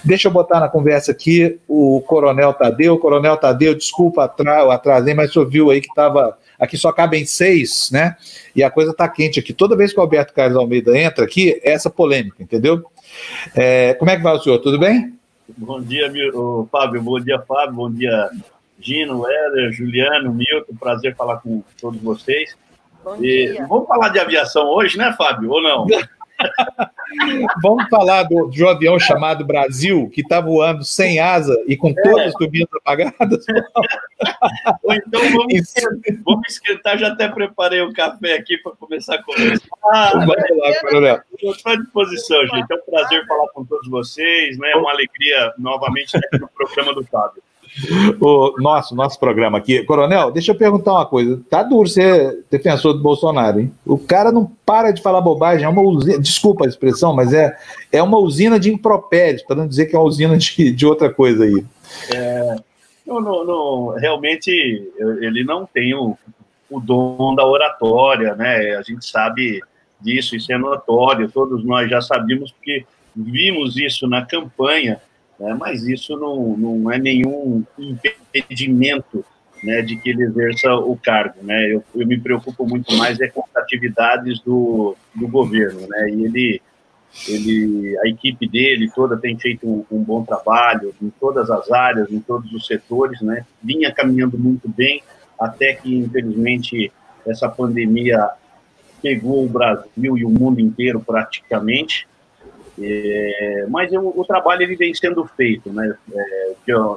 Deixa eu botar na conversa aqui o Coronel Tadeu. Coronel Tadeu, desculpa, eu atrasei, mas o senhor viu aí que estava... Aqui só cabem 6, né? E a coisa está quente aqui. Toda vez que o Alberto Carlos Almeida entra aqui, é essa polêmica, entendeu? Como é que vai o senhor? Tudo bem? Bom dia, Fábio. Bom dia, Fábio. Bom dia, Gino, Éder, Juliano, Milton. Prazer falar com todos vocês. Bom dia. Vamos falar de aviação hoje, né, Fábio? Ou não? Vamos falar de um avião chamado Brasil, que está voando sem asa e com todas as turbinas apagadas? Ou então vamos esquentar. Já até preparei o café aqui para começar a conversar. Vamos lá, Coronel. Estou à disposição, gente. É um prazer falar com todos vocês, né? É uma alegria novamente aqui no programa do Fábio. O nosso programa aqui. Coronel, deixa eu perguntar uma coisa. Tá duro ser defensor do Bolsonaro, hein? O cara não para de falar bobagem, é uma usina, desculpa a expressão, mas é uma usina de impropérios, para não dizer que é uma usina de outra coisa aí. Realmente, ele não tem o dom da oratória, né? A gente sabe disso, isso é notório, todos nós já sabíamos, porque vimos isso na campanha, mas isso não é nenhum impedimento, né, de que ele exerça o cargo, né? Eu me preocupo muito mais com as atividades do governo, né? E a equipe dele toda tem feito um bom trabalho em todas as áreas, em todos os setores, né? Vinha caminhando muito bem, até que, infelizmente, essa pandemia pegou o Brasil e o mundo inteiro praticamente. Mas o trabalho ele vem sendo feito, né?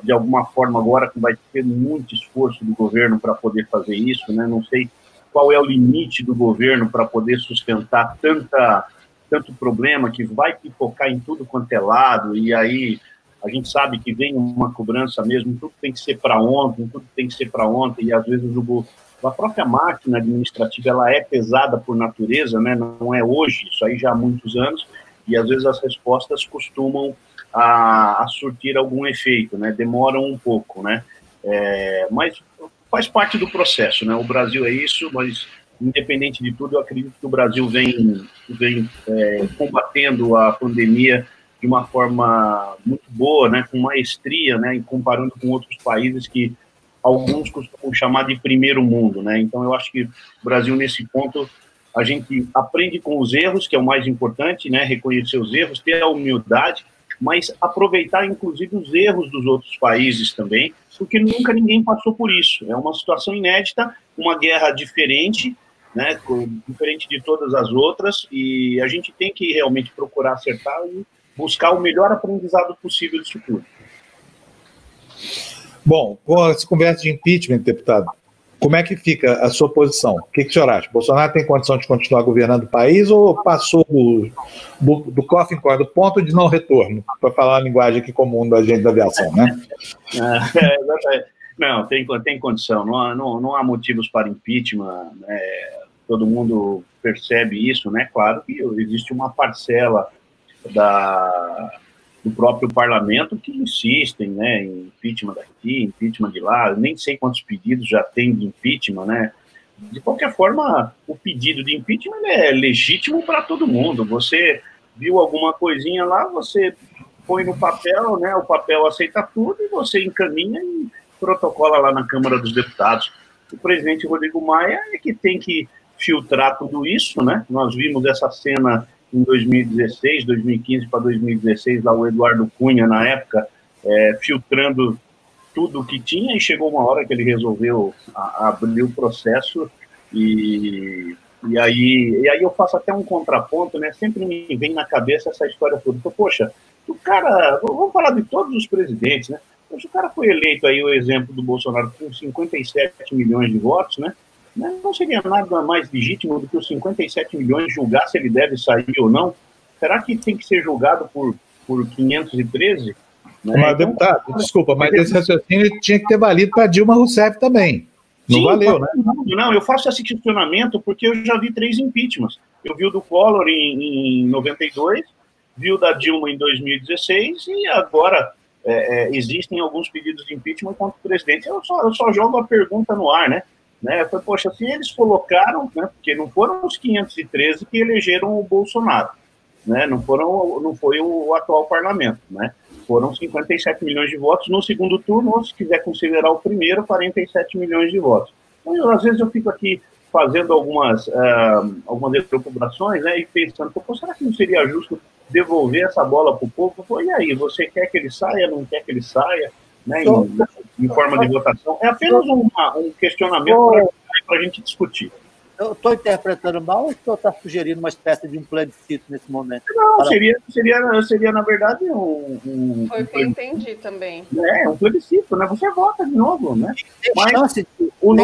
De alguma forma agora vai ter muito esforço do governo para poder fazer isso, né? Não sei qual é o limite do governo para poder sustentar tanto problema que vai pipocar em tudo quanto é lado, e aí a gente sabe que vem uma cobrança mesmo, tudo tem que ser para ontem, e às vezes a própria máquina administrativa ela é pesada por natureza, né? Não é hoje, isso aí já há muitos anos, e às vezes as respostas costumam a surtir algum efeito, né? Demoram um pouco, né? Mas faz parte do processo, né? O Brasil é isso, mas independente de tudo, eu acredito que o Brasil vem combatendo a pandemia de uma forma muito boa, né? Com maestria, né? E comparando com outros países que alguns costumam chamar de primeiro mundo, né? Então eu acho que o Brasil nesse ponto a gente aprende com os erros, que é o mais importante, né? Reconhecer os erros, ter a humildade, mas aproveitar, inclusive, os erros dos outros países também, porque nunca ninguém passou por isso. É uma situação inédita, uma guerra diferente, né? Diferente de todas as outras, e a gente tem que realmente procurar acertar e buscar o melhor aprendizado possível disso tudo. Bom, com essa conversa de impeachment, deputado, como é que fica a sua posição? O que o senhor acha? Bolsonaro tem condição de continuar governando o país ou passou do coffin core, do ponto de não retorno, para falar a linguagem aqui comum da gente da aviação, né? Não, tem condição. Não há motivos para impeachment, né? Todo mundo percebe isso, né? Claro que existe uma parcela do próprio parlamento que insistem, né, em impeachment daqui, impeachment de lá. Eu nem sei quantos pedidos já tem de impeachment, né? De qualquer forma, o pedido de impeachment é legítimo para todo mundo. Você viu alguma coisinha lá, você põe no papel, né? O papel aceita tudo e você encaminha e protocola lá na Câmara dos Deputados. O presidente Rodrigo Maia é que tem que filtrar tudo isso, né? Nós vimos essa cena em 2016, 2015 para 2016, lá o Eduardo Cunha, na época, filtrando tudo o que tinha, e chegou uma hora que ele resolveu abrir o processo, e aí eu faço até um contraponto, né? Sempre me vem na cabeça essa história toda. Poxa, o cara, vamos falar de todos os presidentes, né? Poxa, o cara foi eleito aí, o exemplo do Bolsonaro, com 57 milhões de votos, né? Não seria nada mais legítimo do que os 57 milhões julgar se ele deve sair ou não? Será que tem que ser julgado por 513? Né? Mas, deputado, desculpa, mas esse raciocínio tinha que ter valido para Dilma Rousseff também. Não valeu, né? Não, eu faço esse questionamento porque eu já vi 3 impeachments. Eu vi o do Collor em 92, vi o da Dilma em 2016 e agora existem alguns pedidos de impeachment contra o presidente. Eu só jogo a pergunta no ar, né? Foi, poxa, se eles colocaram, né, porque não foram os 513 que elegeram o Bolsonaro, né? Não foi o atual parlamento, né? foram 57 milhões de votos no segundo turno, ou se quiser considerar o primeiro, 47 milhões de votos. Então, às vezes eu fico aqui fazendo algumas elucubrações, né, e pensando, pô, será que não seria justo devolver essa bola para o povo? Pô, e aí, você quer que ele saia, não quer que ele saia, né, em forma de votação? É apenas um questionamento para a gente discutir. Eu estou interpretando mal ou o senhor está sugerindo uma espécie de um plebiscito nesse momento? Não, seria na verdade, Foi o que eu entendi também. Um plebiscito, né? Você vota de novo, né? Tem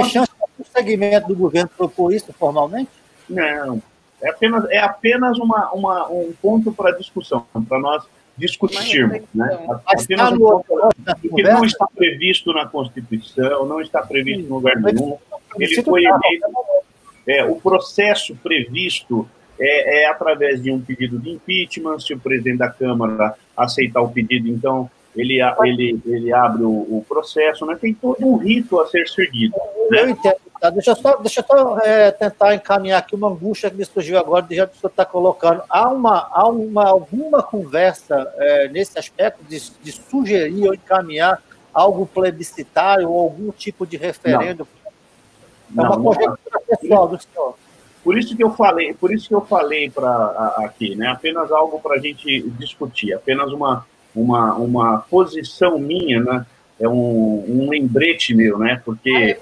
chance do segmento do governo propor isso formalmente? Não. É apenas um ponto para discussão, para nós discutirmos, né? Apenas um ponto, porque não está previsto na Constituição, não está previsto em lugar nenhum. Ele foi eleito. O processo previsto é através de um pedido de impeachment. Se o presidente da Câmara aceitar o pedido, então ele abre o processo, né? Tem todo um rito a ser seguido. Né? Eu entendo. Tá? Deixa eu só tentar encaminhar aqui uma angústia que me surgiu agora, já que o senhor está colocando. Há alguma conversa nesse aspecto de sugerir ou encaminhar algo plebiscitário ou algum tipo de referendo? Não. É uma conjectura pessoal do senhor. Por isso que eu falei aqui, né? Apenas algo para a gente discutir, apenas uma posição minha, né? É um lembrete meu, né? Porque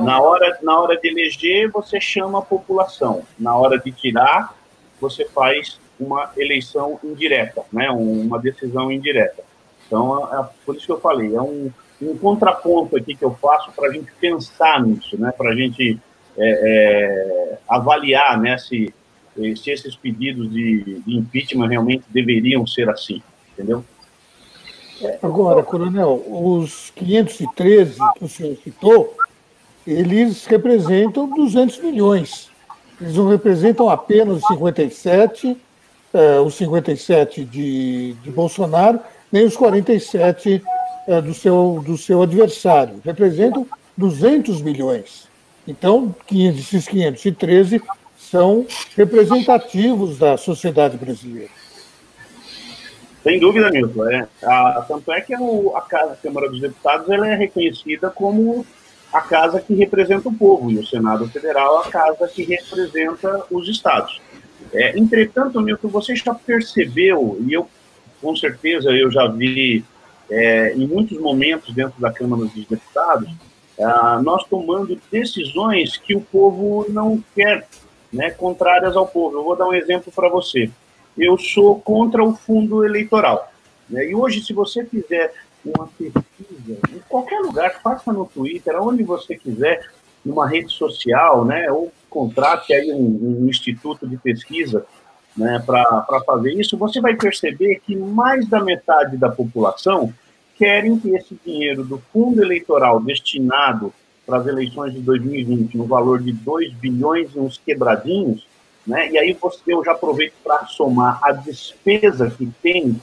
na hora de eleger, você chama a população. Na hora de tirar, você faz uma eleição indireta, né? Uma decisão indireta. Então, por isso que eu falei, é um contraponto aqui que eu faço para a gente pensar nisso, né? Para a gente avaliar, né? Se esses pedidos de impeachment realmente deveriam ser assim, entendeu? Agora, coronel, os 513 que o senhor citou, eles representam 200 milhões. Eles não representam apenas os 57 de Bolsonaro, nem os 47 do seu adversário. Representam 200 milhões. Então, esses 513 são representativos da sociedade brasileira. Sem dúvida, Milton. Tanto é que a Câmara dos Deputados ela é reconhecida como a casa que representa o povo, e o Senado Federal a casa que representa os estados. Entretanto, Milton, você já percebeu, e com certeza eu já vi em muitos momentos dentro da Câmara dos Deputados, nós tomando decisões que o povo não quer, né, contrárias ao povo. Eu vou dar um exemplo para você. Eu sou contra o fundo eleitoral, né? E hoje, se você fizer uma pesquisa em qualquer lugar, faça no Twitter, onde você quiser, numa rede social, né, ou contrate aí um instituto de pesquisa, né, para fazer isso, você vai perceber que mais da metade da população querem que esse dinheiro do fundo eleitoral destinado para as eleições de 2020, no valor de 2 bilhões e uns quebradinhos, né, e aí eu já aproveito para somar a despesa que tem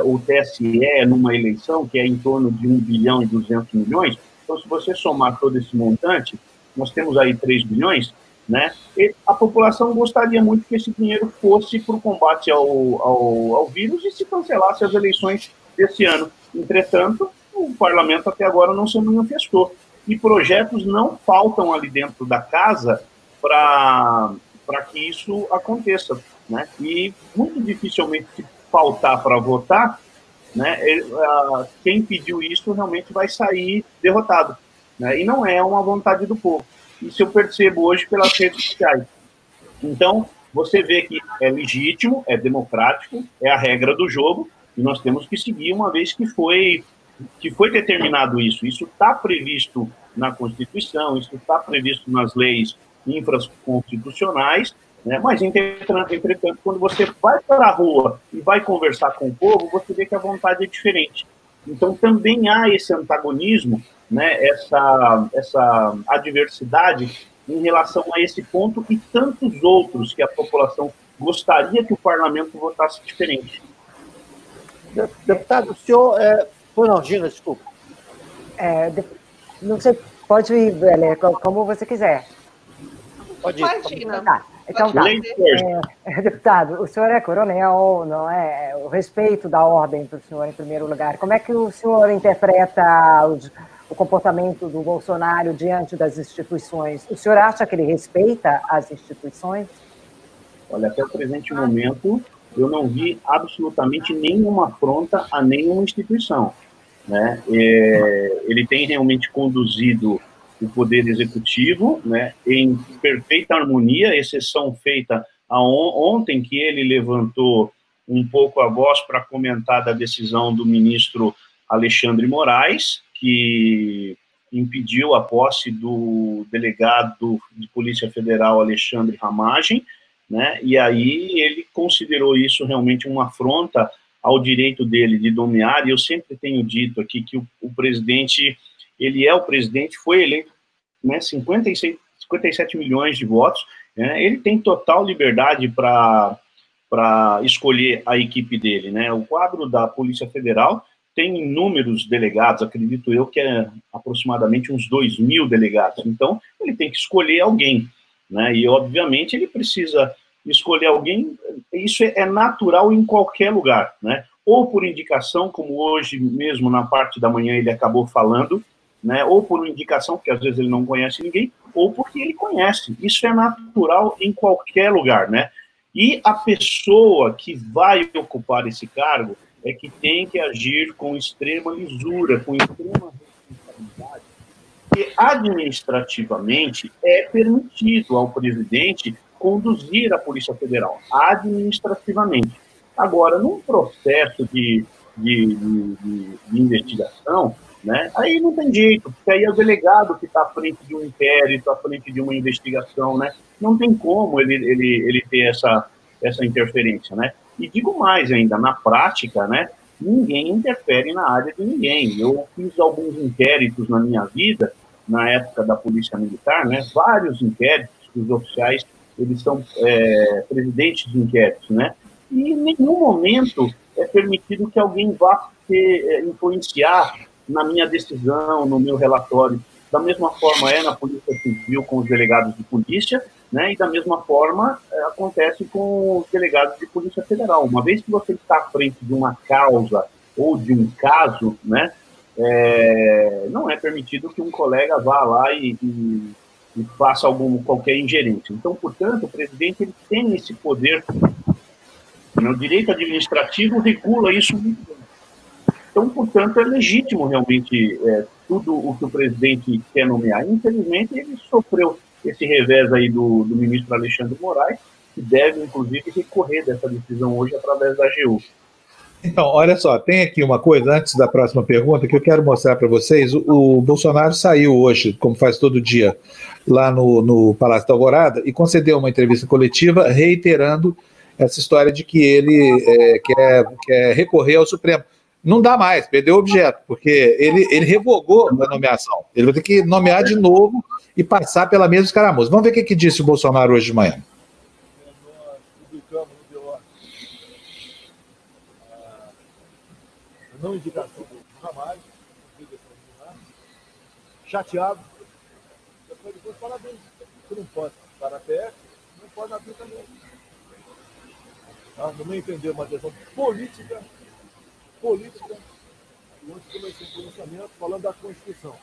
o TSE numa eleição, que é em torno de 1 bilhão e 200 milhões, então se você somar todo esse montante, nós temos aí 3 bilhões, né, e a população gostaria muito que esse dinheiro fosse para o combate ao vírus e se cancelasse as eleições desse ano. Entretanto, o parlamento até agora não se manifestou. E projetos não faltam ali dentro da casa para que isso aconteça, né? E muito dificilmente, se faltar para votar, né, quem pediu isso realmente vai sair derrotado, né? E não é uma vontade do povo. Isso eu percebo hoje pelas redes sociais. Então, você vê que é legítimo, é democrático, é a regra do jogo, e nós temos que seguir uma vez que foi determinado isso. Isso está previsto na Constituição, isso está previsto nas leis infraconstitucionais, né? Mas, entretanto, quando você vai para a rua e vai conversar com o povo, você vê que a vontade é diferente. Então, também há esse antagonismo, né? essa adversidade em relação a esse ponto e tantos outros que a população gostaria que o parlamento votasse diferente. Deputado, o senhor... Não, Gina, desculpa. Não sei, pode ir, Belé, como você quiser. Pode ir. Gina. Tá. Então tá. Deputado, o senhor é coronel, não é? O respeito da ordem para o senhor em primeiro lugar. Como é que o senhor interpreta o comportamento do Bolsonaro diante das instituições? O senhor acha que ele respeita as instituições? Olha, até o presente momento, eu não vi absolutamente nenhuma afronta a nenhuma instituição, né? Ele tem realmente conduzido o Poder Executivo, né, em perfeita harmonia, exceção feita ontem, que ele levantou um pouco a voz para comentar da decisão do ministro Alexandre Moraes, que impediu a posse do delegado de Polícia Federal Alexandre Ramagem, né, e aí ele considerou isso realmente uma afronta ao direito dele de nomear, e eu sempre tenho dito aqui que o presidente, ele é o presidente, foi eleito, né, 57 milhões de votos, né, ele tem total liberdade para escolher a equipe dele, né, o quadro da Polícia Federal tem inúmeros delegados, acredito eu que é aproximadamente uns 2.000 delegados, então ele tem que escolher alguém, né, e obviamente ele precisa escolher alguém, isso é natural em qualquer lugar, né, ou por indicação, como hoje mesmo na parte da manhã ele acabou falando, né, ou por indicação, porque às vezes ele não conhece ninguém, ou porque ele conhece. Isso é natural em qualquer lugar, né? E a pessoa que vai ocupar esse cargo é que tem que agir com extrema lisura, com extrema responsabilidade, porque administrativamente é permitido ao presidente conduzir a Polícia Federal, administrativamente. Agora, num processo de investigação, né, aí não tem jeito, porque aí é o delegado que está à frente de um inquérito, à frente de uma investigação, né, não tem como ele ter essa interferência, né, e digo mais ainda, na prática, né, ninguém interfere na área de ninguém. Eu fiz alguns inquéritos na minha vida, na época da Polícia Militar, né, vários inquéritos que os oficiais, eles são presidentes de inquéritos, né, e em nenhum momento é permitido que alguém vá influenciar na minha decisão, no meu relatório. Da mesma forma na Polícia Civil com os delegados de polícia, né, e da mesma forma acontece com os delegados de Polícia Federal. Uma vez que você está à frente de uma causa ou de um caso, né, não é permitido que um colega vá lá e faça qualquer ingerência. Então, portanto, o presidente ele tem esse poder. O direito administrativo regula isso muito bem. Então, portanto, é legítimo realmente tudo o que o presidente quer nomear. Infelizmente, ele sofreu esse revés aí do ministro Alexandre Moraes, que deve, inclusive, recorrer dessa decisão hoje através da AGU. Então, olha só, tem aqui uma coisa, antes da próxima pergunta, que eu quero mostrar para vocês. O Bolsonaro saiu hoje, como faz todo dia, lá no Palácio da Alvorada, e concedeu uma entrevista coletiva reiterando essa história de que ele quer recorrer ao Supremo. Não dá mais, perdeu o objeto, porque ele revogou a nomeação. Ele vai ter que nomear de novo e passar pela mesma escaramuça. Vamos ver o que disse o Bolsonaro hoje de manhã. Nós publicamos no DO a não indicação do Ramagem, chateado. Depois parabéns. Você não pode estar na PF, não pode abrir também. No meu entender, uma decisão política, onde comecei um pronunciamento falando da Constituição.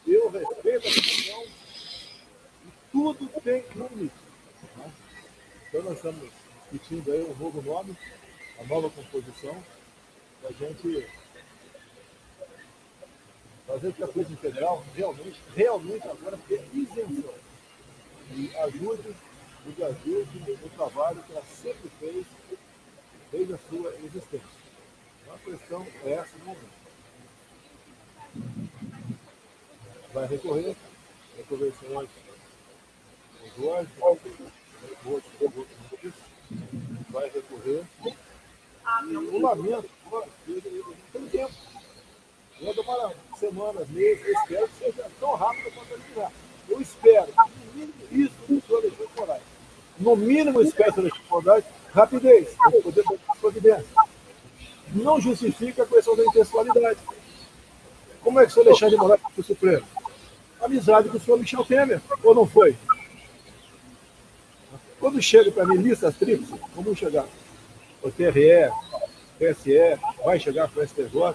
Eu respeito a Constituição e tudo tem um limite. Né? Então nós estamos discutindo aí um novo nome, a nova composição, para a gente fazer que a Polícia Federal realmente agora tenha isenção e ajude o Brasil no trabalho que ela sempre fez desde a sua existência. A questão é essa no momento. Vai recorrer hoje com o Jorge, vai recorrer. E o lamento, ele não tem tempo. Vai demorar semanas, meses, eu espero que seja tão rápido quanto ele virar. Eu espero, no mínimo, isso do senhor Alexandre Moraes. No mínimo, espero do Alexandre Moraes, rapidez, para poder tomar providência. Não justifica a questão da impessoalidade. Como é que o senhor Alexandre Moraes foi para o Supremo? Amizade com o senhor Michel Temer, ou não foi? quando chega para mim listas tríplices, como chegar? O TRE, TSE, vai chegar para o STJ.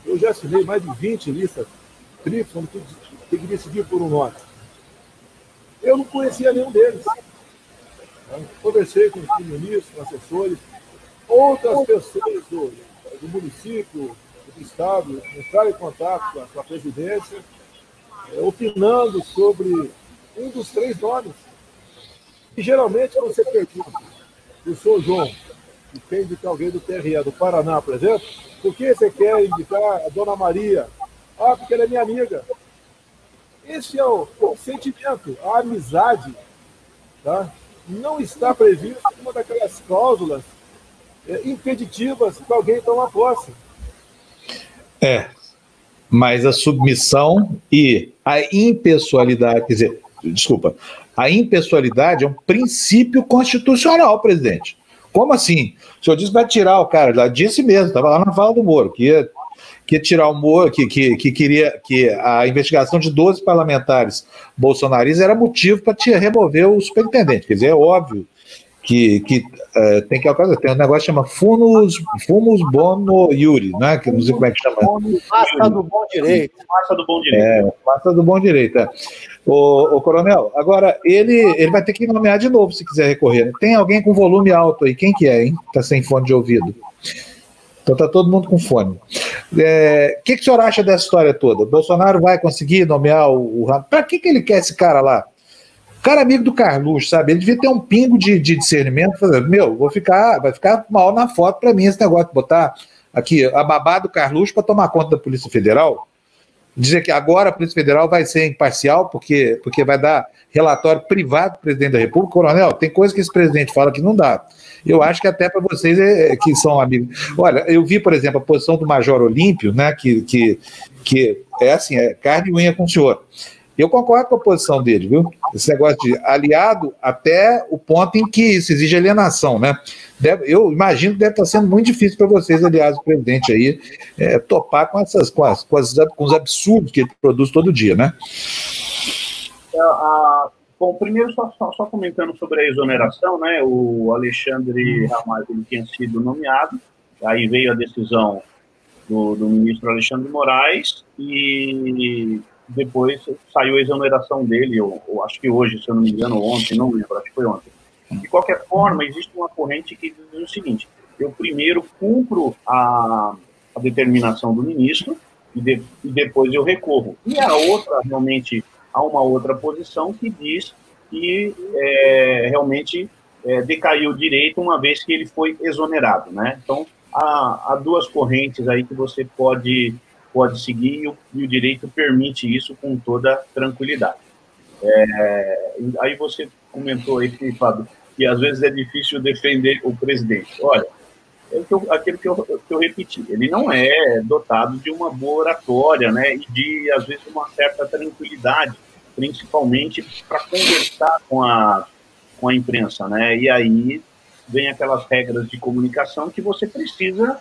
Eu já assinei mais de 20 listas tríplices, onde tem que decidir por um nome. Eu não conhecia nenhum deles. Conversei com os ministros, com assessores, outras pessoas do município, do estado, entraram em contato com a presidência, opinando sobre um dos 3 nomes. E geralmente você pergunta, o senhor João, que quer indicar alguém do TRE, do Paraná, por exemplo, por que você quer indicar a dona Maria? Ah, porque ela é minha amiga. Esse é o sentimento, a amizade, tá? Não está previsto uma daquelas cláusulas impeditivas para alguém tomar posse. Mas a submissão e a impessoalidade, quer dizer, desculpa, a impessoalidade é um princípio constitucional, presidente. Como assim? O senhor disse que vai tirar o cara, lá disse mesmo, estava lá na fala do Moro, que ia tirar o Moro, que queria que a investigação de 12 parlamentares bolsonaristas era motivo para remover o superintendente. Quer dizer, é óbvio que tem que tem um negócio que chama fumus bono iure, não é? Que não sei como é que chama. Massa do bom direito. Massa do bom direito. Massa do bom direito. O coronel, agora ele vai ter que nomear de novo se quiser recorrer. Tem alguém com volume alto aí? Quem que é, hein? Tá sem fone de ouvido. Então tá todo mundo com fone. O que o senhor acha dessa história toda? Bolsonaro vai conseguir nomear o para que ele quer esse cara lá? O cara é amigo do Carluxo, sabe? Ele devia ter um pingo de discernimento. Meu, vai ficar mal na foto para mim esse negócio de botar aqui a babá do Carluxo para tomar conta da Polícia Federal. Dizer que agora a Polícia Federal vai ser imparcial porque vai dar relatório privado do presidente da República. Coronel, tem coisa que esse presidente fala que não dá. Eu acho que até para vocês que são amigos. Olha, eu vi, por exemplo, a posição do Major Olímpio, né, que é assim, é carne e unha com o senhor. Eu concordo com a posição dele, viu? Esse negócio de aliado até o ponto em que se exige alienação, né? Eu imagino que deve estar sendo muito difícil para vocês, aliás, o presidente aí, topar com os absurdos que ele produz todo dia, né? Bom, primeiro, só comentando sobre a exoneração, né? O Alexandre Ramalho tinha sido nomeado, aí veio a decisão do ministro Alexandre Moraes e depois saiu a exoneração dele, eu acho que hoje, se eu não me engano, ontem, não lembro, acho que foi ontem. De qualquer forma, existe uma corrente que diz o seguinte: eu primeiro cumpro a determinação do ministro e depois eu recorro. E a outra, realmente, há uma outra posição que diz que realmente decaiu o direito uma vez que ele foi exonerado, né? Então, há 2 correntes aí que você pode seguir e o direito permite isso com toda tranquilidade. Aí você comentou aí, Fábio, que às vezes é difícil defender o presidente. Olha, aquilo que eu repeti, ele não é dotado de uma boa oratória, né, e de, às vezes, uma certa tranquilidade, principalmente para conversar com a imprensa, né, e aí vem aquelas regras de comunicação que você precisa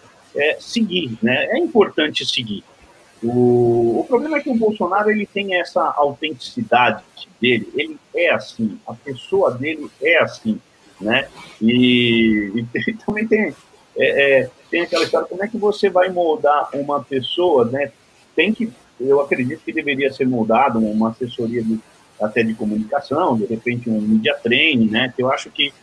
seguir, né, é importante seguir. O problema é que o Bolsonaro ele tem essa autenticidade dele, ele é assim, a pessoa dele é assim, né? E também tem aquela história, como é que você vai moldar uma pessoa, né? Eu acredito que deveria ser moldado uma assessoria até de comunicação, de repente um media training, né? Que eu acho que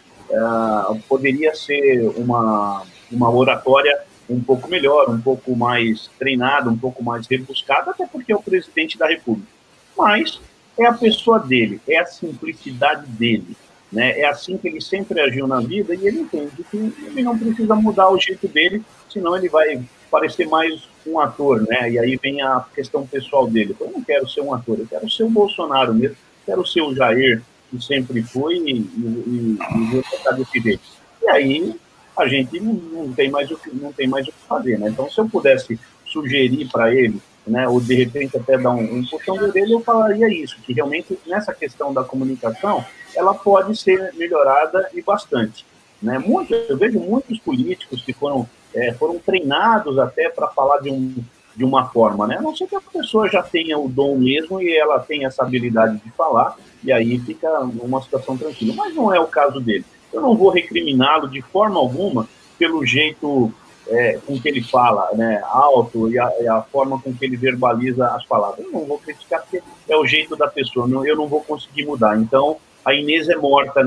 poderia ser uma oratória um pouco melhor, um pouco mais treinado, um pouco mais rebuscado, até porque é o presidente da República. Mas é a pessoa dele, é a simplicidade dele, né? É assim que ele sempre agiu na vida e ele entende que ele não precisa mudar o jeito dele, senão ele vai parecer mais um ator, né? E aí vem a questão pessoal dele. Eu não quero ser um ator, eu quero ser o Bolsonaro mesmo, quero ser o Jair, que sempre foi e vou ficar desse jeito. E aí a gente não tem mais o que fazer, né? Então, se eu pudesse sugerir para ele, né, ou de repente até dar um puxão de orelha, eu falaria isso, que realmente nessa questão da comunicação, ela pode ser melhorada e bastante, né? Eu vejo muitos políticos que foram treinados até para falar de uma forma, né? A não ser que a pessoa já tenha o dom mesmo e ela tenha essa habilidade de falar, e aí fica uma situação tranquila. Mas não é o caso dele. Eu não vou recriminá-lo de forma alguma pelo jeito com que ele fala, né, alto, e a forma com que ele verbaliza as palavras. Eu não vou criticar, porque é o jeito da pessoa, eu não vou conseguir mudar. Então, a Inês é morta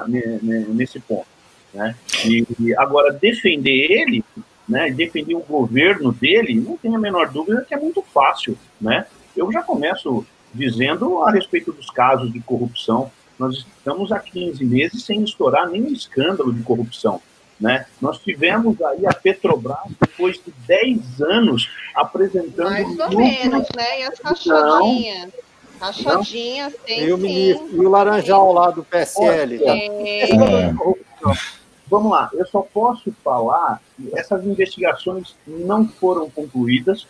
nesse ponto, né? E agora, defender ele, né, defender o governo dele, não tem a menor dúvida que é muito fácil, né? Eu já começo dizendo a respeito dos casos de corrupção. Nós estamos há 15 meses sem estourar nenhum escândalo de corrupção, né? Nós tivemos aí a Petrobras, depois de 10 anos, apresentando... Mais ou menos, né? E as rachadinhas? Rachadinhas, tem e o ministro, e o Laranjal lá do PSL. Vamos lá, eu só posso falar que essas investigações não foram concluídas,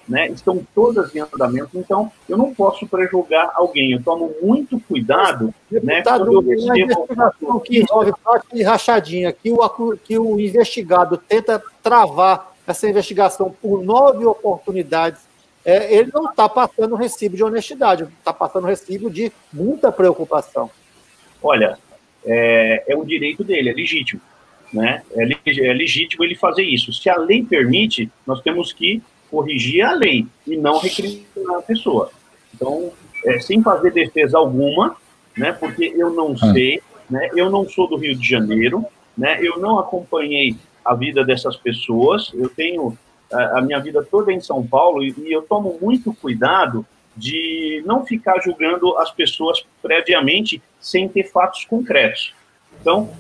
né? Estão todas em andamento, então eu não posso prejulgar alguém. Eu tomo muito cuidado, né, quando eu recebo investigação que envolve prática de rachadinha, que o investigado tenta travar essa investigação por 9 oportunidades. Ele não está passando recibo de honestidade, está passando recibo de muita preocupação. Olha, é o direito dele, é legítimo, né? É legítimo ele fazer isso. Se a lei permite, nós temos que corrigir a lei e não recriminar a pessoa. Então, sem fazer defesa alguma, né? Porque eu não sei, né? Eu não sou do Rio de Janeiro, né? Eu não acompanhei a vida dessas pessoas. Eu tenho a minha vida toda em São Paulo e eu tomo muito cuidado de não ficar julgando as pessoas previamente sem ter fatos concretos. Então,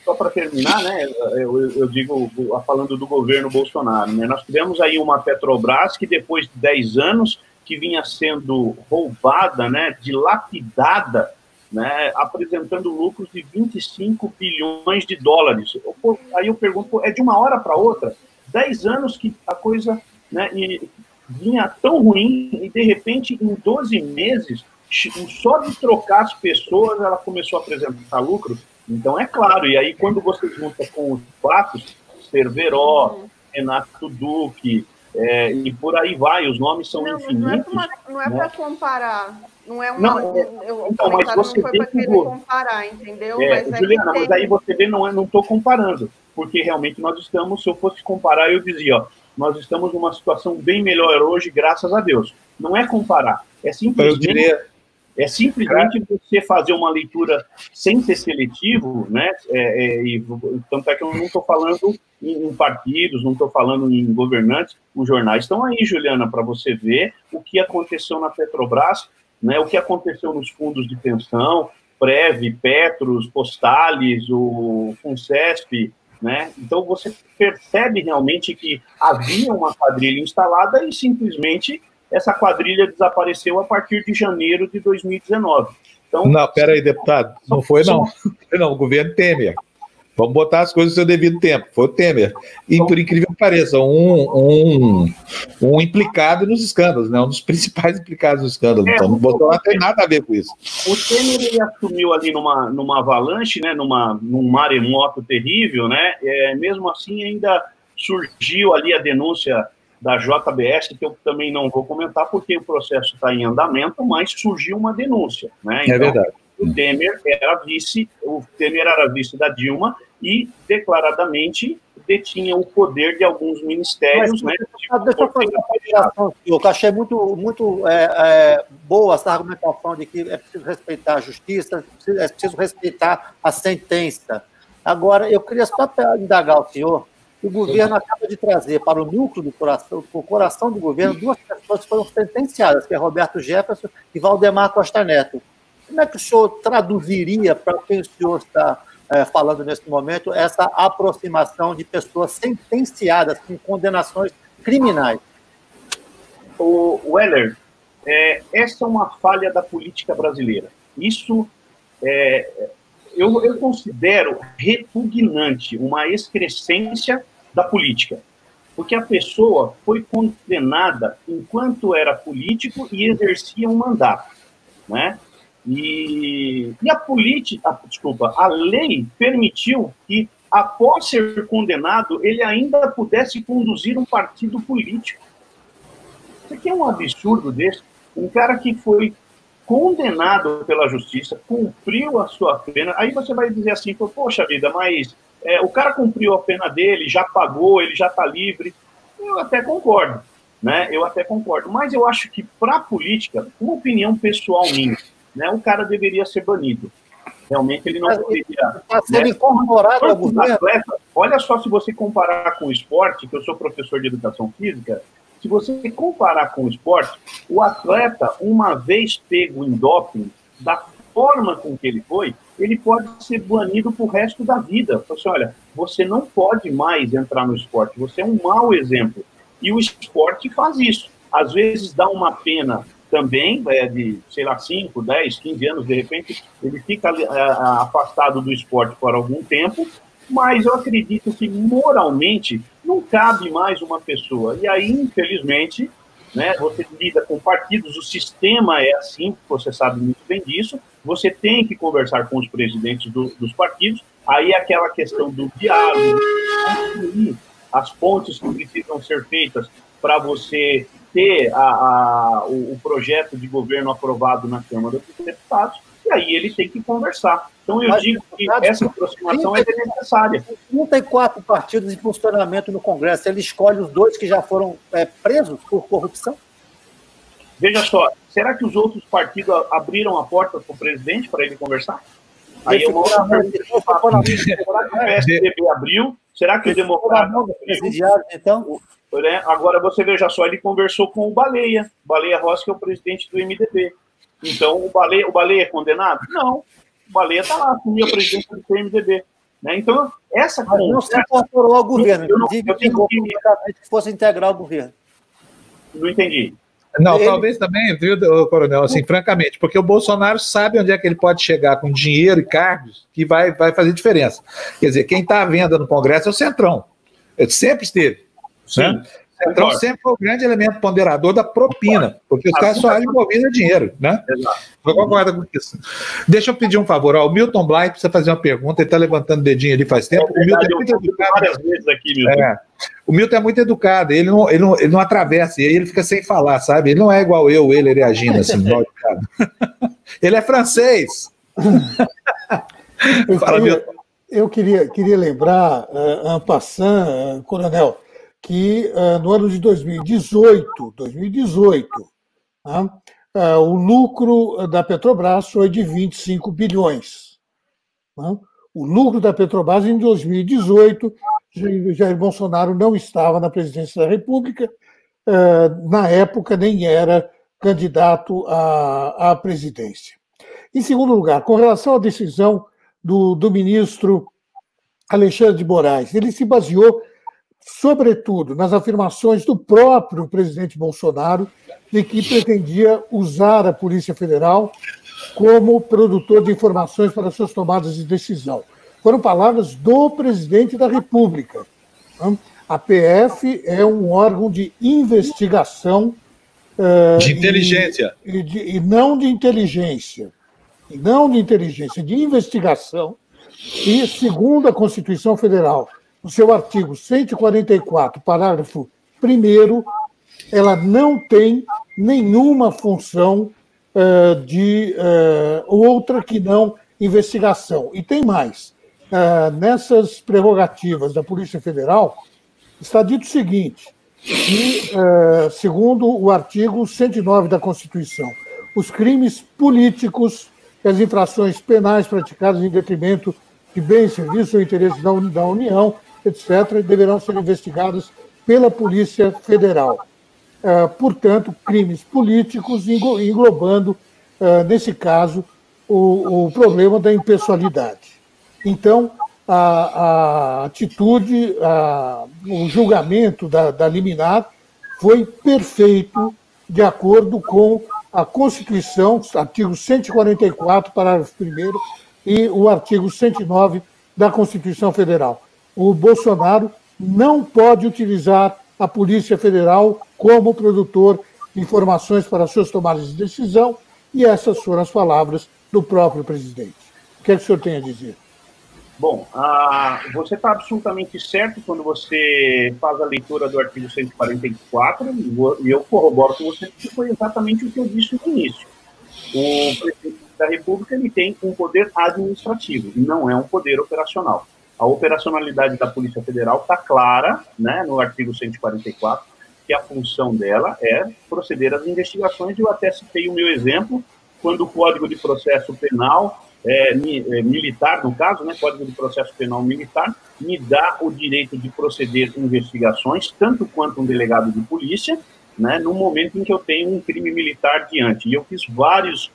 só para terminar, né, eu digo, falando do governo Bolsonaro, né, nós tivemos aí uma Petrobras que depois de 10 anos que vinha sendo roubada, né, dilapidada, né, apresentando lucros de 25 bilhões de dólares. Aí eu pergunto, é de uma hora para outra? 10 anos que a coisa, né, vinha tão ruim e, de repente, em 12 meses, só de trocar as pessoas, ela começou a apresentar lucro. Então, é claro, e aí quando você junta com os fatos, Cerveró, Renato Duque, e por aí vai, os nomes são infinitos. Não é para comparar. Não é uma. Então, mas você não foi para querer comparar, entendeu? Juliana, mas aí você vê, não estou comparando, porque realmente nós estamos, se eu fosse comparar, eu dizia, ó, nós estamos numa situação bem melhor hoje, graças a Deus. Não é comparar, é simplesmente você fazer uma leitura sem ser seletivo, né? Tanto é que eu não estou falando em partidos, não estou falando em governantes, os jornais estão aí, Juliana, para você ver o que aconteceu na Petrobras, né, o que aconteceu nos fundos de pensão, Prev, Petros, Postales, o Funcesp, né? Então você percebe realmente que havia uma quadrilha instalada e simplesmente essa quadrilha desapareceu a partir de janeiro de 2019. Então, não, peraí, deputado, não foi não. Não, o governo Temer. Vamos botar as coisas no seu devido tempo. Foi o Temer. E, por incrível que pareça, um implicado nos escândalos, né? Um dos principais implicados nos escândalos. Então, o Bolsonaro não tem nada a ver com isso. O Temer, ele assumiu ali numa avalanche, né? Num maremoto terrível, né? Mesmo assim, ainda surgiu ali a denúncia da JBS, que eu também não vou comentar, porque o processo está em andamento, mas surgiu uma denúncia, né? Então, verdade. O Temer era vice da Dilma e declaradamente detinha o poder de alguns ministérios. Mas, né? Deixa eu fazer uma consideração, senhor, que eu achei muito boa essa argumentação de que é preciso respeitar a justiça, é preciso respeitar a sentença. Agora, eu queria só indagar o senhor, o governo acaba de trazer para o núcleo do coração, o coração do governo, duas pessoas que foram sentenciadas, que é Roberto Jefferson e Valdemar Costa Neto. Como é que o senhor traduziria para quem o senhor está falando nesse momento essa aproximação de pessoas sentenciadas com condenações criminais? O Weller, essa é uma falha da política brasileira. Isso eu considero repugnante, uma excrescência da política, porque a pessoa foi condenada enquanto era político e exercia um mandato, né? E a lei permitiu que, após ser condenado, ele ainda pudesse conduzir um partido político. Isso aqui é um absurdo desse. Um cara que foi condenado pela justiça, cumpriu a sua pena, aí você vai dizer assim, poxa vida, mas o cara cumpriu a pena dele, já pagou, ele já está livre. Eu até concordo, né? Eu até concordo. Mas eu acho que, para a política, uma opinião pessoal minha, né? O cara deveria ser banido. Realmente ele não poderia... Está sendo incorporado ao governo. Olha só, se você comparar com o esporte, que eu sou professor de educação física, se você comparar com o esporte, o atleta, uma vez pego em doping, da forma com que ele foi, ele pode ser banido para o resto da vida. Então, assim, olha, você não pode mais entrar no esporte, você é um mau exemplo. E o esporte faz isso. Às vezes dá uma pena também, de, sei lá, 5, 10, 15 anos, de repente, ele fica afastado do esporte por algum tempo, mas eu acredito que moralmente não cabe mais uma pessoa. E aí, infelizmente, né, você lida com partidos, o sistema é assim, você sabe muito bem disso, você tem que conversar com os presidentes dos partidos, aí é aquela questão do diálogo, as pontes que precisam ser feitas para você ter o projeto de governo aprovado na Câmara dos Deputados, e aí ele tem que conversar. Então, eu digo que essa aproximação é necessária. 34 partidos em funcionamento no Congresso, ele escolhe os 2 que já foram presos por corrupção? Veja só, será que os outros partidos abriram a porta para o presidente para ele conversar? Aí é uma outra pergunta. Será que o PSDB abriu? Será que o Democrata abriu? Então? Agora, você veja só, ele conversou com o Baleia Rossi, que é o presidente do MDB. Então, o Baleia é condenado? Não. O Baleia está lá, assumiu a presidência do PMDB. Né? Então, essa conversa... Não se incorporou ao governo, inclusive que fosse integrar o governo. Não entendi. Não, talvez também, viu, Coronel, assim, francamente, porque o Bolsonaro sabe onde é que ele pode chegar com dinheiro e cargos que vai fazer diferença. Quer dizer, quem está à venda no Congresso é o Centrão. Ele sempre esteve. Sim. Né? O Centrão sempre foi o grande elemento ponderador da propina, porque os caras só agem envolvidos em dinheiro, né? Exato. Eu concordo com isso. Deixa eu pedir um favor, o Milton Bly precisa fazer uma pergunta, ele está levantando o dedinho ali faz tempo. O Milton é muito educado. Várias vezes aqui, Milton. O Milton é muito educado, ele não atravessa, e aí ele fica sem falar, sabe? Ele não é igual ele reagindo assim, mal educado. Ele é francês. Fala, Milton. Eu queria lembrar, en passant, Coronel, que no ano de 2018, né, o lucro da Petrobras foi de 25 bilhões. Né? O lucro da Petrobras em 2018, Jair Bolsonaro não estava na presidência da República, na época nem era candidato à presidência. Em segundo lugar, com relação à decisão do ministro Alexandre de Moraes, ele se baseou sobretudo nas afirmações do próprio presidente Bolsonaro de que pretendia usar a Polícia Federal como produtor de informações para suas tomadas de decisão. Foram palavras do presidente da República. A PF é um órgão de investigação... de inteligência. E não de inteligência. E não de inteligência, de investigação. E, segundo a Constituição Federal, no seu artigo 144, parágrafo 1º, ela não tem nenhuma função de outra que não investigação. E tem mais. Nessas prerrogativas da Polícia Federal, está dito o seguinte, que, segundo o artigo 109 da Constituição, os crimes políticos e as infrações penais praticadas em detrimento de bens, serviços ou interesses da União, etc., deverão ser investigados pela Polícia Federal. Portanto, crimes políticos englobando, nesse caso, o problema da impessoalidade. Então, a atitude, o julgamento da liminar foi perfeito de acordo com a Constituição, artigo 144, parágrafo 1º, e o artigo 109 da Constituição Federal. O Bolsonaro não pode utilizar a Polícia Federal como produtor de informações para suas tomadas de decisão, e essas foram as palavras do próprio presidente. O que é que o senhor tem a dizer? Bom, você está absolutamente certo quando você faz a leitura do artigo 144, e eu corroboro com você, que foi exatamente o que eu disse no início. O presidente da República ele tem um poder administrativo, e não é um poder operacional. A operacionalidade da Polícia Federal está clara, né, no artigo 144, que a função dela é proceder às investigações. Eu até citei o meu exemplo, quando o Código de Processo Penal militar, no caso, né, Código de Processo Penal militar, me dá o direito de proceder investigações, tanto quanto um delegado de polícia, né, no momento em que eu tenho um crime militar diante. E eu fiz vários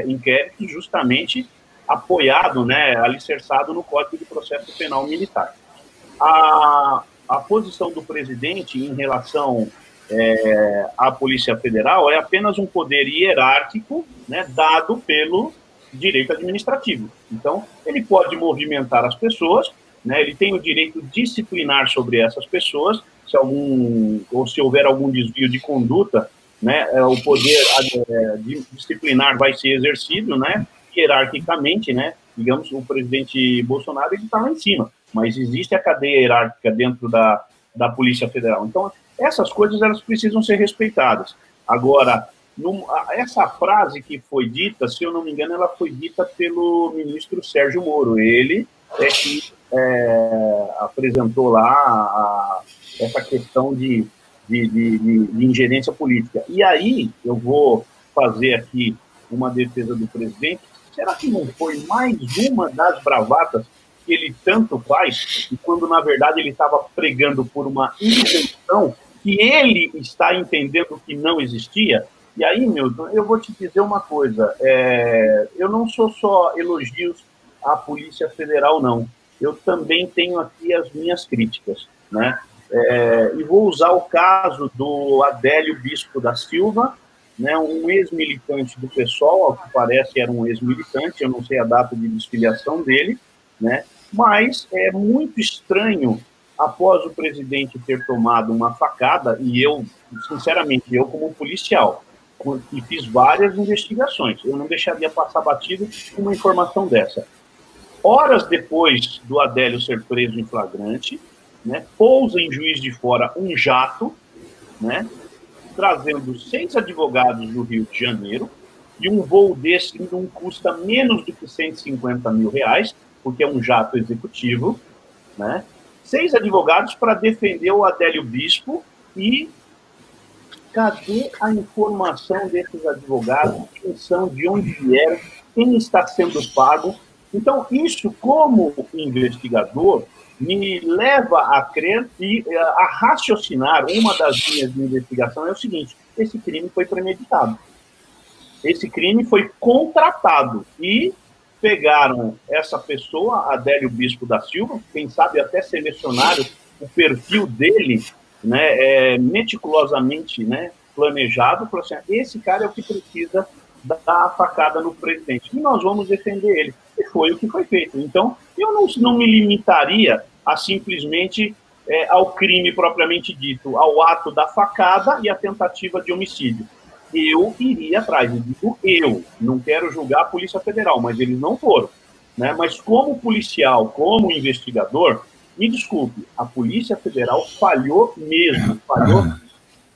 inquéritos justamente apoiado, né, alicerçado no Código de Processo Penal militar. A posição do presidente em relação à Polícia Federal é apenas um poder hierárquico, né, dado pelo direito administrativo. Então, ele pode movimentar as pessoas, né, ele tem o direito disciplinar sobre essas pessoas, se houver algum desvio de conduta, né, o poder disciplinar vai ser exercido, né, hierarquicamente, né, digamos, o presidente Bolsonaro está lá em cima, mas existe a cadeia hierárquica dentro da Polícia Federal. Então, essas coisas elas precisam ser respeitadas. Agora, essa frase que foi dita, se eu não me engano, ela foi dita pelo ministro Sérgio Moro. Ele é que apresentou lá essa questão de ingerência política. E aí, eu vou fazer aqui uma defesa do presidente. Será que não foi mais uma das bravatas que ele tanto faz, e quando, na verdade, ele estava pregando por uma isenção que ele está entendendo que não existia? E aí, Milton, eu vou te dizer uma coisa, eu não sou só elogios à Polícia Federal, não. Eu também tenho aqui as minhas críticas, né? E vou usar o caso do Adélio Bispo da Silva, né, um ex-militante do PSOL, ao que parece era um ex-militante, eu não sei a data de desfiliação dele, né, mas é muito estranho, após o presidente ter tomado uma facada, e eu, sinceramente, eu como policial, e fiz várias investigações, eu não deixaria passar batido uma informação dessa. Horas depois do Adélio ser preso em flagrante, né, pousa em Juiz de Fora um jato, né, trazendo 6 advogados do Rio de Janeiro, e um voo desse não custa menos do que R$150 mil, porque é um jato executivo, né? 6 advogados para defender o Adélio Bispo. E cadê a informação desses advogados? Quem são, de onde vieram, quem está sendo pago? Então, isso, como investigador, me leva a crer e a raciocinar. Uma das linhas de investigação é o seguinte: esse crime foi premeditado. Esse crime foi contratado e pegaram essa pessoa, Adélio Bispo da Silva, quem sabe até selecionaram o perfil dele, né, meticulosamente, né, planejado, para assim, esse cara é o que precisa dar a facada no presidente, e nós vamos defender ele. E foi o que foi feito. Então, eu não me limitaria a simplesmente ao crime propriamente dito, ao ato da facada e a tentativa de homicídio. Eu iria atrás, eu não quero julgar a Polícia Federal, mas eles não foram, né? Mas como policial, como investigador, me desculpe, a Polícia Federal falhou mesmo, falhou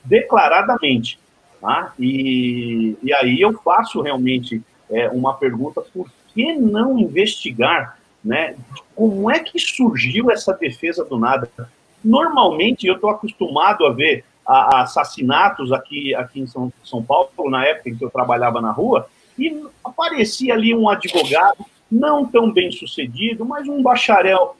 declaradamente, tá? E aí eu faço realmente uma pergunta: por que não investigar, né? Como é que surgiu essa defesa do nada? Normalmente eu estou acostumado a ver assassinatos aqui em São Paulo, na época em que eu trabalhava na rua, e aparecia ali um advogado, não tão bem sucedido, mas um bacharel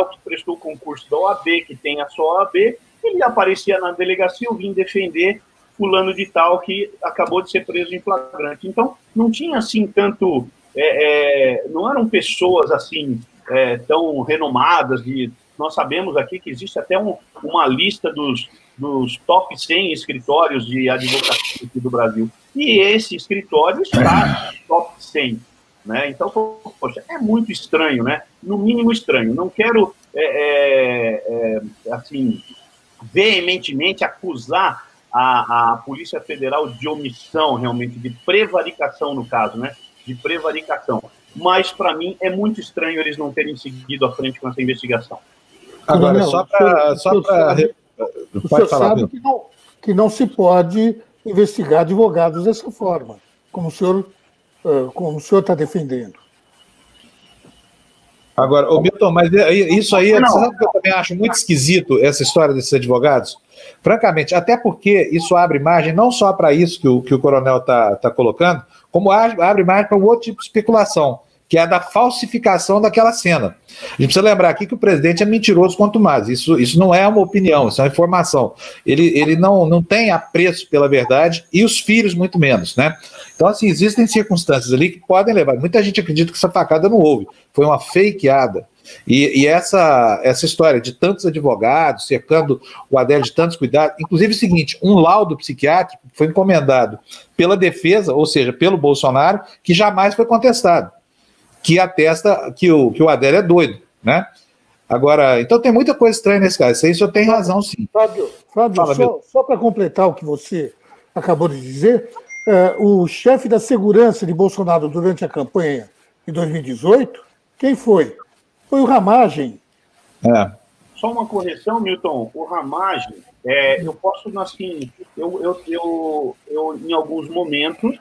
que prestou o concurso da OAB, que tem a sua OAB, ele aparecia na delegacia: eu vim defender fulano de tal que acabou de ser preso em flagrante. Então, não tinha assim tanto, não eram pessoas assim tão renomadas. Nós sabemos aqui que existe até uma lista dos top 100 escritórios de advocacia aqui do Brasil. E esse escritório está no top 100. Né? Então, poxa, é muito estranho, né? No mínimo estranho. Não quero, assim, veementemente acusar a Polícia Federal de omissão, realmente, de prevaricação, no caso, né? De prevaricação. Mas, para mim, é muito estranho eles não terem seguido à frente com essa investigação. Agora, só para... Pode falar, sabe que não se pode investigar advogados dessa forma, como o senhor está defendendo. Agora, ô Milton, mas isso aí, você sabe que eu também acho muito esquisito essa história desses advogados? Francamente, até porque isso abre margem não só para isso que o coronel está colocando, como abre margem para um outro tipo de especulação, que é a da falsificação daquela cena. A gente precisa lembrar aqui que o presidente é mentiroso quanto mais. Isso não é uma opinião, isso é uma informação. Ele não tem apreço pela verdade e os filhos muito menos, né? Então, assim, existem circunstâncias ali que podem levar. Muita gente acredita que essa facada não houve, foi uma fakeada. E essa história de tantos advogados cercando o Adélio de tantos cuidados, inclusive o seguinte, um laudo psiquiátrico foi encomendado pela defesa, ou seja, pelo Bolsonaro, que jamais foi contestado, que atesta que o Adélio é doido, né? Agora, então tem muita coisa estranha nesse caso, isso aí o senhor tem razão, sim. Fábio, só para completar o que você acabou de dizer, o chefe da segurança de Bolsonaro durante a campanha de 2018, quem foi? Foi o Ramagem. Só uma correção, Milton, o Ramagem, eu posso, assim, eu em alguns momentos,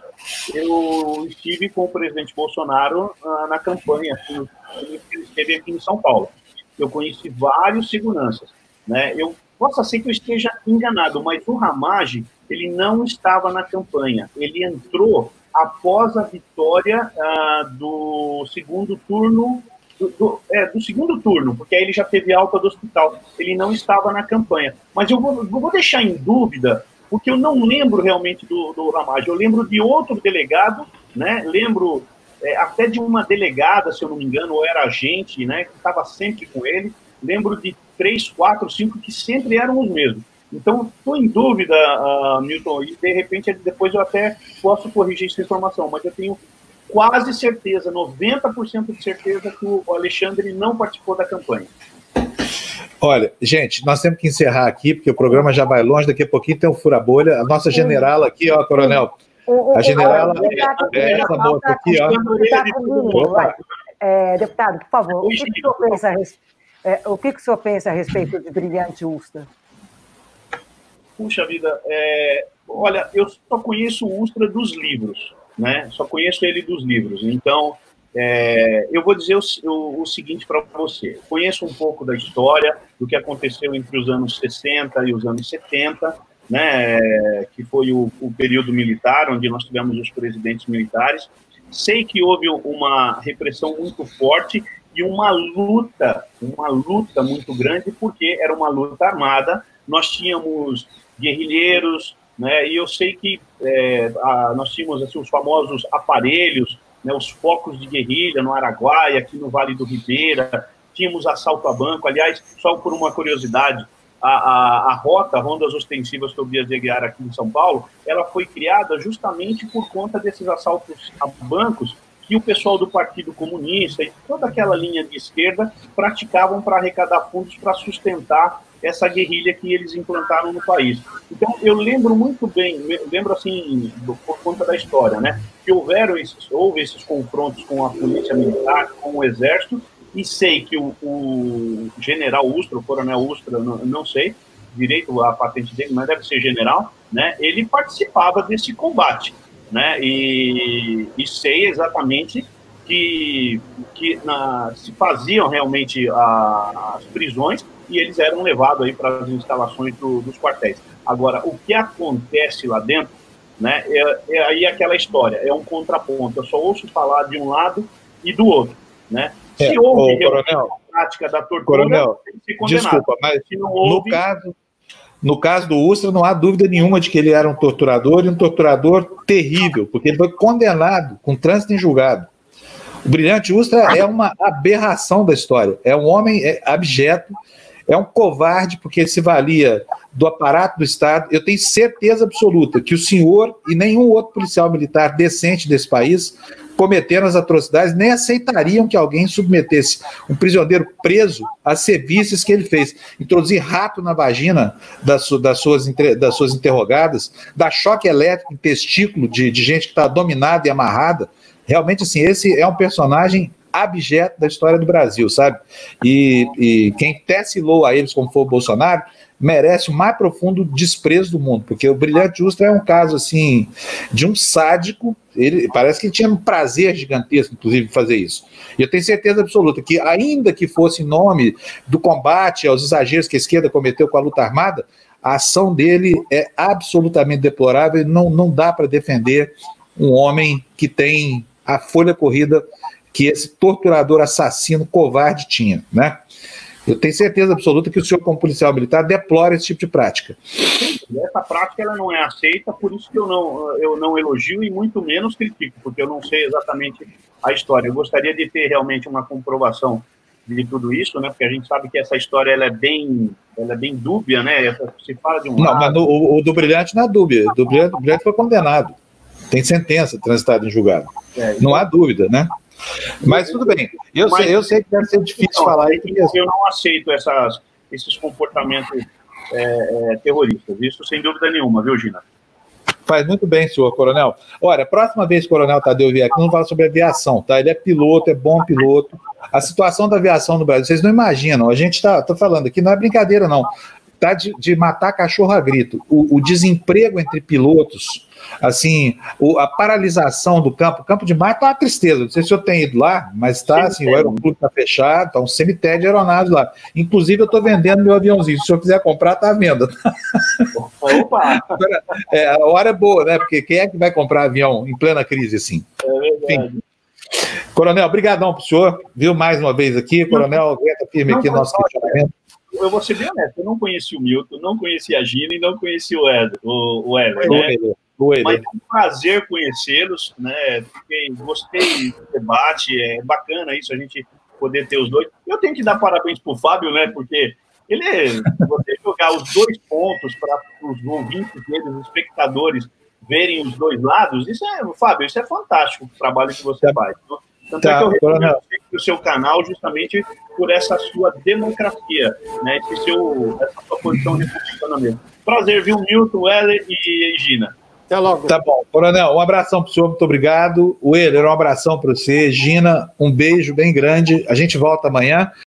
eu estive com o presidente Bolsonaro na campanha, assim, ele esteve aqui em São Paulo. Eu conheci vários seguranças, né? Eu posso ser que eu esteja enganado, mas o Ramagem, ele não estava na campanha, ele entrou após a vitória do segundo turno, do segundo turno, porque aí ele já teve alta do hospital, ele não estava na campanha. Mas eu vou deixar em dúvida, porque eu não lembro realmente do Ramagem, eu lembro de outro delegado, né? Lembro até de uma delegada, se eu não me engano, ou era agente, né? Que estava sempre com ele, lembro de 3, 4, 5 que sempre eram os mesmos. Então, estou em dúvida, Milton, e de repente depois eu até posso corrigir essa informação, mas eu tenho quase certeza, 90% de certeza que o Alexandre não participou da campanha. Olha, gente, nós temos que encerrar aqui, porque o programa já vai longe, daqui a pouquinho tem o Fura-Bolha. A nossa generala aqui, ó, coronel. A generala é essa moça aqui, ó. Deputado, por favor, o que o senhor pensa a respeito de Brilhante Ustra? Puxa vida, olha, eu só conheço o Ustra dos livros, né? Só conheço ele dos livros. Então, eu vou dizer o seguinte para você. Conheço um pouco da história, do que aconteceu entre os anos 60 e os anos 70, né? Que foi o período militar, onde nós tivemos os presidentes militares. Sei que houve uma repressão muito forte e uma luta muito grande, porque era uma luta armada. Nós tínhamos guerrilheiros, né? E eu sei que nós tínhamos assim, os famosos aparelhos, né? Os focos de guerrilha no Araguaia, aqui no Vale do Ribeira, tínhamos assalto a banco. Aliás, só por uma curiosidade, a rota Rondas Ostensivas Tobias de Aguiar aqui em São Paulo, ela foi criada justamente por conta desses assaltos a bancos que o pessoal do Partido Comunista e toda aquela linha de esquerda praticavam para arrecadar fundos para sustentar essa guerrilha que eles implantaram no país. Então, eu lembro muito bem, lembro assim, por conta da história, né, que houve esses confrontos com a polícia militar, com o exército, e sei que o general Ustra, o coronel Ustra, não sei direito a patente dele, mas deve ser general, né, ele participava desse combate, né, e sei exatamente que se faziam realmente as prisões e eles eram levados aí para as instalações dos quartéis. Agora, o que acontece lá dentro, né, aí aquela história, é um contraponto. Eu só ouço falar de um lado e do outro, né? Se houve coronel, a prática da tortura, coronel, tem que ser condenado. Desculpa, mas se não houve... no caso do Ustra, não há dúvida nenhuma de que ele era um torturador, e um torturador terrível, porque ele foi condenado com trânsito em julgado. O Brilhante Ustra é uma aberração da história. É um homem abjeto, é um covarde, porque se valia do aparato do Estado. Eu tenho certeza absoluta que o senhor e nenhum outro policial militar decente desse país cometeram as atrocidades, nem aceitariam que alguém submetesse um prisioneiro preso às serviços que ele fez. Introduzir rato na vagina das suas interrogadas, dar choque elétrico em testículo de gente que está dominada e amarrada. Realmente, assim, esse é um personagem abjeto da história do Brasil, sabe? E quem tecilou a eles, como foi o Bolsonaro, merece o mais profundo desprezo do mundo, porque o Brilhante Ustra é um caso, assim, de um sádico. Ele parece que ele tinha um prazer gigantesco, inclusive, de fazer isso. E eu tenho certeza absoluta que, ainda que fosse em nome do combate aos exageros que a esquerda cometeu com a luta armada, a ação dele é absolutamente deplorável e não dá para defender um homem que tem a folha corrida que esse torturador, assassino, covarde tinha, né? Eu tenho certeza absoluta que o senhor, como policial militar, deplora esse tipo de prática. Essa prática ela não é aceita, por isso que eu não elogio e muito menos critico, porque eu não sei exatamente a história. Eu gostaria de ter realmente uma comprovação de tudo isso, né? Porque a gente sabe que essa história ela é bem dúbia, né? Se fala de um Não, lado... mas o do Brilhante não é dúbia. O do Brilhante foi condenado. Tem sentença transitada em julgado. Não há dúvida, né? Mas tudo bem. Eu sei que deve ser difícil falar. Eu não aceito esses comportamentos terroristas. Isso sem dúvida nenhuma, viu, Gina? Faz muito bem, senhor coronel. Olha, a próxima vez que o coronel Tadeu vier aqui, não fala sobre aviação, tá? Ele é piloto, é bom piloto. A situação da aviação no Brasil, vocês não imaginam. A gente tô falando aqui, não é brincadeira, não. Tá de matar cachorro a grito. O desemprego entre pilotos, assim, a paralisação do campo. O campo de Marte tá uma tristeza. Não sei se eu tenho ido lá, mas tá assim, o aeroclube tá fechado, tá um cemitério de aeronaves lá. Inclusive, eu tô vendendo meu aviãozinho. Se o senhor quiser comprar, tá à venda. Opa! Agora, a hora é boa, né? Porque quem é que vai comprar avião em plena crise assim? É verdade. Enfim. Coronel, brigadão pro senhor. Viu mais uma vez aqui. Coronel, aguenta firme aqui no nosso questionamento. Eu vou ser bem honesto, eu não conheci o Milton, não conheci a Gina e não conheci o Heller, né? Mas é um prazer conhecê-los, né? Gostei do debate, é bacana isso, a gente poder ter os dois. Eu tenho que dar parabéns pro Fábio, né? Porque você jogar os dois pontos para os ouvintes deles, os espectadores, verem os dois lados, Fábio, isso é fantástico o trabalho que você faz. Tanto é que eu recomendo o seu canal justamente por essa sua democracia, né? Essa sua posição republicana mesmo. Prazer, viu, Milton, Heller e Gina. Até logo. Tá bom. Coronel, um abração pro senhor, muito obrigado. Heller, um abração para você. Gina, um beijo bem grande. A gente volta amanhã.